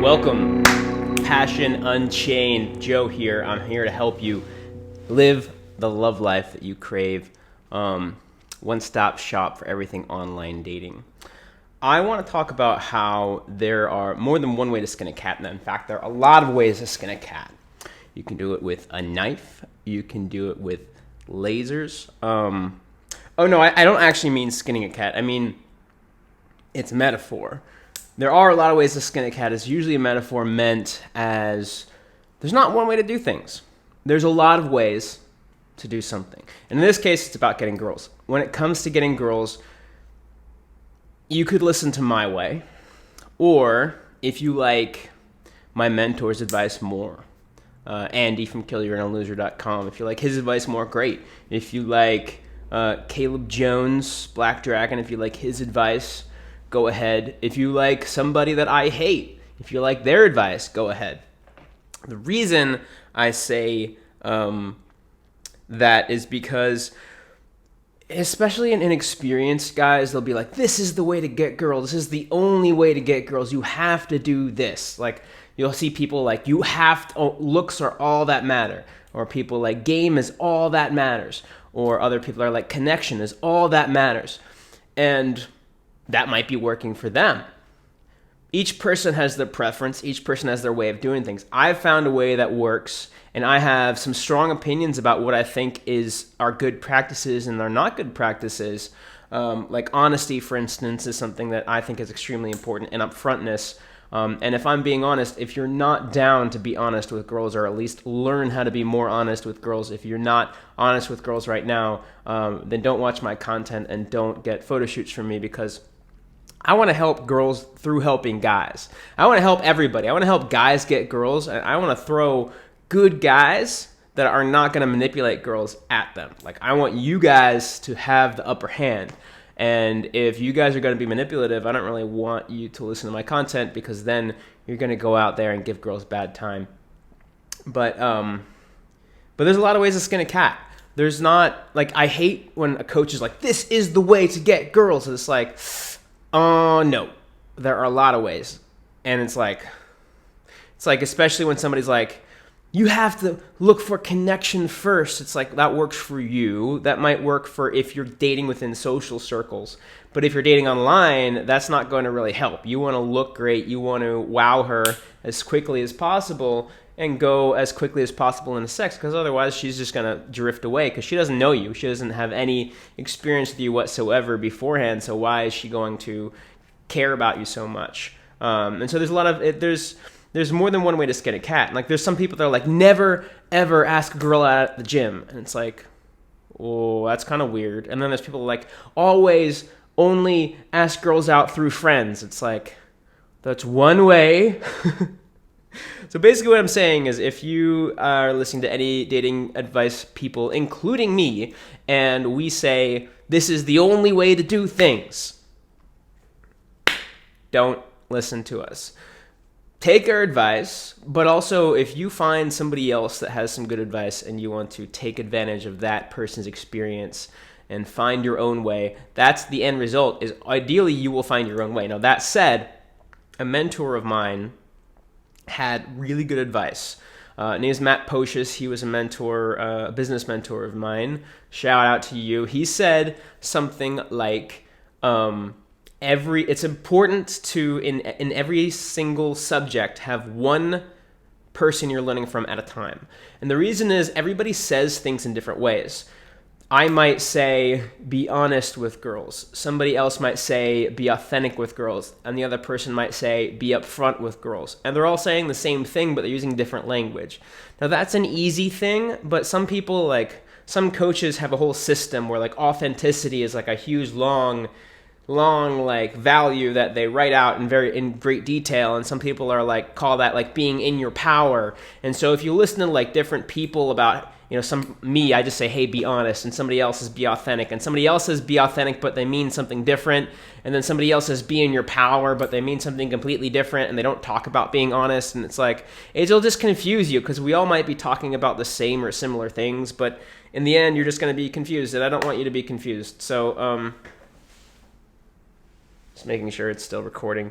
Welcome, Passion Unchained. Joe here. I'm here to help you live the love life that you crave. One-stop shop for everything online dating. I want to talk about how there are more than one way to skin a cat. And in fact, there are a lot of ways to skin a cat. You can do it with a knife. You can do it with lasers. I don't actually mean skinning a cat. I mean, it's metaphor. There are a lot of ways to skin a cat. It's usually a metaphor meant as there's not one way to do things. There's a lot of ways to do something. And in this case, it's about getting girls. When it comes to getting girls, you could listen to my way. Or if you like my mentor's advice more, Andy from killyourandaloser.com. If you like his advice more, great. If you like Caleb Jones, Black Dragon, if you like his advice, go ahead. If you like somebody that I hate, if you like their advice, go ahead. The reason I say that is because, especially in inexperienced guys, they'll be like, this is the way to get girls. This is the only way to get girls. You have to do this. Like, you'll see people like, looks are all that matter. Or people like, game is all that matters. Or other people are like, connection is all that matters. And that might be working for them. Each person has their preference. Each person has their way of doing things. I've found a way that works, and I have some strong opinions about what I think are good practices and are not good practices. Like honesty, for instance, is something that I think is extremely important, and upfrontness. And if I'm being honest, if you're not down to be honest with girls, or at least learn how to be more honest with girls, if you're not honest with girls right now, then don't watch my content and don't get photo shoots from me, because I want to help girls through helping guys. I want to help everybody. I want to help guys get girls, and I want to throw good guys that are not going to manipulate girls at them. Like, I want you guys to have the upper hand. And if you guys are going to be manipulative, I don't really want you to listen to my content, because then you're going to go out there and give girls bad time. But there's a lot of ways to skin a cat. There's not, like, I hate when a coach is like, this is the way to get girls. And it's like, oh, no, there are a lot of ways. And it's like, especially when somebody's like, you have to look for connection first. It's like, that works for you. That might work for if you're dating within social circles. But if you're dating online, that's not going to really help. You want to look great. You want to wow her as quickly as possible and go as quickly as possible into sex, because otherwise she's just going to drift away, because she doesn't know you. She doesn't have any experience with you whatsoever beforehand, so why is she going to care about you so much? And so there's a lot of there's more than one way to skin a cat. Like, there's some people that are like, never ever ask a girl out at the gym, and it's like, oh, that's kind of weird. And then there's people like, always only ask girls out through friends. It's like, that's one way. So basically what I'm saying is, if you are listening to any dating advice people, including me, and we say, this is the only way to do things, don't listen to us. Take our advice, but also if you find somebody else that has some good advice and you want to take advantage of that person's experience and find your own way, that's the end result, is ideally you will find your own way. Now, that said, a mentor of mine had really good advice. His name is Matt Pocious. He was a mentor, a business mentor of mine. Shout out to you. He said something like, it's important to, in every single subject, have one person you're learning from at a time. And the reason is, everybody says things in different ways. I might say, be honest with girls. Somebody else might say, be authentic with girls. And the other person might say, be upfront with girls. And they're all saying the same thing, but they're using different language. Now, that's an easy thing, but some people, like, some coaches have a whole system where, like, authenticity is like a huge, long like value that they write out in great detail, and some people are like, call that like being in your power. And so if you listen to like different people about, I just say, hey, be honest, and somebody else says be authentic, and somebody else says be authentic, but they mean something different, and then somebody else says be in your power, but they mean something completely different, and they don't talk about being honest. And it's like, it'll just confuse you, because we all might be talking about the same or similar things, but in the end, you're just going to be confused, and I don't want you to be confused. So, just making sure it's still recording.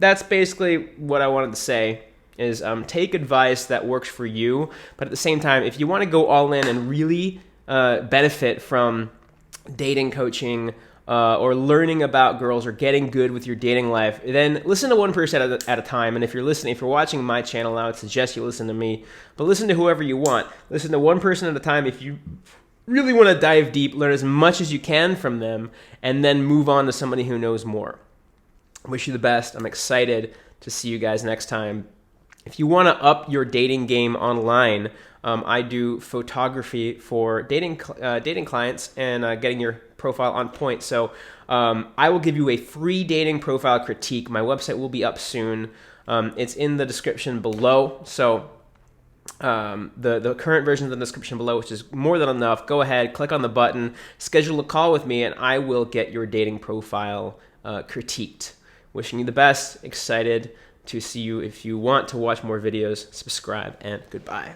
that's basically what I wanted to say. Is take advice that works for you, but at the same time, if you want to go all in and really benefit from dating coaching or learning about girls or getting good with your dating life, then listen to one person at a time. And if you're watching my channel now, I would suggest you listen to me, but listen to whoever you want. Listen to one person at a time if you really want to dive deep, learn as much as you can from them, and then move on to somebody who knows more. I wish you the best. I'm excited to see you guys next time. If you want to up your dating game online, I do photography for dating clients and getting your profile on point. So I will give you a free dating profile critique. My website will be up soon. It's in the description below. So the current version is in the description below, which is more than enough. Go ahead, click on the button, schedule a call with me, and I will get your dating profile critiqued. Wishing you the best. Excited to see you. If you want to watch more videos, subscribe, and goodbye.